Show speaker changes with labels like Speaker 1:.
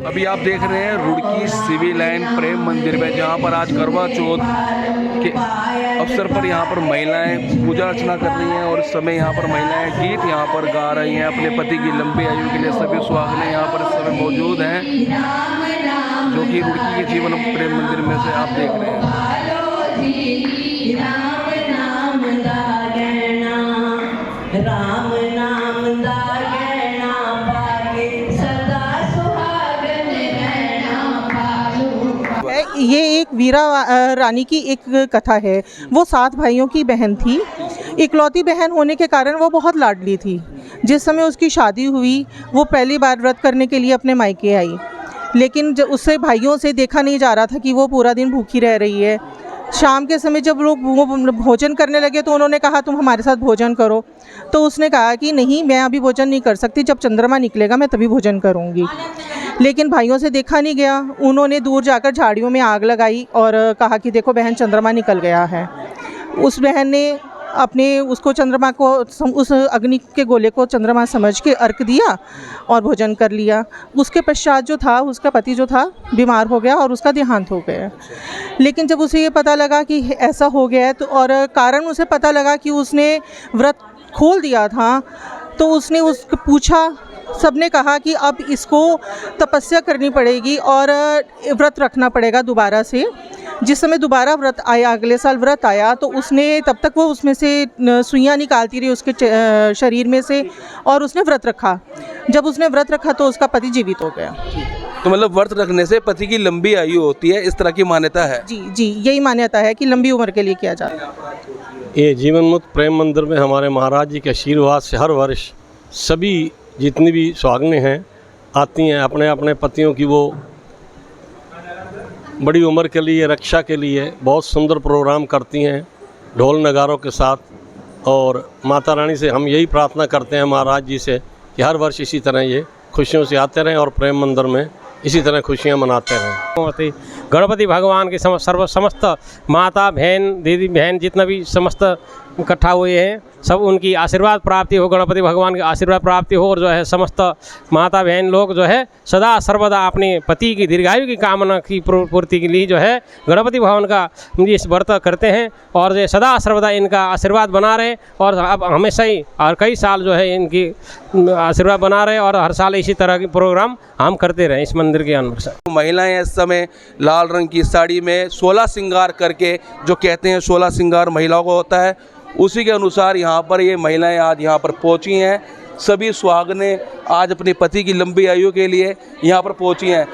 Speaker 1: अभी आप देख रहे हैं रुड़की सिविल लाइन प्रेम मंदिर में, जहाँ पर आज करवा चौथ के अवसर पर यहाँ पर महिलाएं पूजा अर्चना कर रही हैं। और इस समय यहाँ पर महिलाएं गीत यहाँ पर गा रही हैं अपने पति की लंबी आयु के लिए। सभी सुहागनें यहाँ पर इस समय मौजूद हैं, जो कि रुड़की के जीवन प्रेम मंदिर में से आप देख रहे हैं।
Speaker 2: ये एक वीरा रानी की एक कथा है। वो 7 भाइयों की बहन थी। इकलौती बहन होने के कारण वो बहुत लाडली थी। जिस समय उसकी शादी हुई, वो पहली बार व्रत करने के लिए अपने मायके आई, लेकिन जब उससे भाइयों से देखा नहीं जा रहा था कि वो पूरा दिन भूखी रह रही है। शाम के समय जब लोग वो भोजन करने लगे तो उन्होंने कहा तुम हमारे साथ भोजन करो। तो उसने कहा कि नहीं, मैं अभी भोजन नहीं कर सकती, जब चंद्रमा निकलेगा मैं तभी भोजन करूँगी। लेकिन भाइयों से देखा नहीं गया। उन्होंने दूर जाकर झाड़ियों में आग लगाई और कहा कि देखो बहन, चंद्रमा निकल गया है। उस बहन ने अपने उसको चंद्रमा को, उस अग्नि के गोले को चंद्रमा समझ के अर्घ दिया और भोजन कर लिया। उसके पश्चात जो था, उसका पति जो था बीमार हो गया और उसका देहांत हो गया। लेकिन जब उसे ये पता लगा कि ऐसा हो गया है, तो और कारण उसे पता लगा कि उसने व्रत खोल दिया था, तो उसने उसको पूछा। सबने कहा कि अब इसको तपस्या करनी पड़ेगी और व्रत रखना पड़ेगा दोबारा से। जिस समय दोबारा व्रत आया, अगले साल व्रत आया, तो उसने तब तक वो उसमें से सुइयाँ निकालती रही उसके शरीर में से, और उसने व्रत रखा। जब उसने व्रत रखा तो उसका पति जीवित हो गया।
Speaker 1: तो मतलब व्रत रखने से पति की लंबी आयु होती है, इस तरह की मान्यता है।
Speaker 2: जी जी, यही मान्यता है कि लंबी उम्र के लिए किया जाता है।
Speaker 3: ये जीवन मुक्त प्रेम मंदिर में हमारे महाराज जी के आशीर्वाद से हर वर्ष सभी जितनी भी सुहागनें हैं आती हैं, अपने अपने पतियों की वो बड़ी उम्र के लिए, रक्षा के लिए बहुत सुंदर प्रोग्राम करती हैं ढोल नगारों के साथ। और माता रानी से हम यही प्रार्थना करते हैं महाराज जी से कि हर वर्ष इसी तरह ये खुशियों से आते रहें और प्रेम मंदिर में इसी तरह खुशियाँ मनाते रहें।
Speaker 4: गणपति भगवान के समस्त माता बहन, दीदी बहन जितना भी समस्त इकट्ठा हुए हैं, सब उनकी आशीर्वाद प्राप्ति हो, गणपति भगवान की आशीर्वाद प्राप्ति हो। और जो है समस्त माता बहन लोग जो है सदा सर्वदा अपने पति की दीर्घायु की कामना की पूर्ति के लिए जो है गणपति भगवान का ये व्रत करते हैं। और जो सदा सर्वदा इनका आशीर्वाद बना रहे और अब हमेशा ही और कई साल जो है इनकी आशीर्वाद बना रहे और हर साल इसी तरह के प्रोग्राम हम करते रहें इस मंदिर के अनुसार।
Speaker 1: महिलाएं इस समय लाल रंग की साड़ी में 16 श्रृंगार करके, जो कहते हैं 16 श्रृंगार महिलाओं को होता है, उसी के अनुसार यहाँ पर ये महिलाएं आज यहाँ पर पहुँची हैं। सभी सुहागनें आज अपने पति की लंबी आयु के लिए यहाँ पर पहुँची हैं।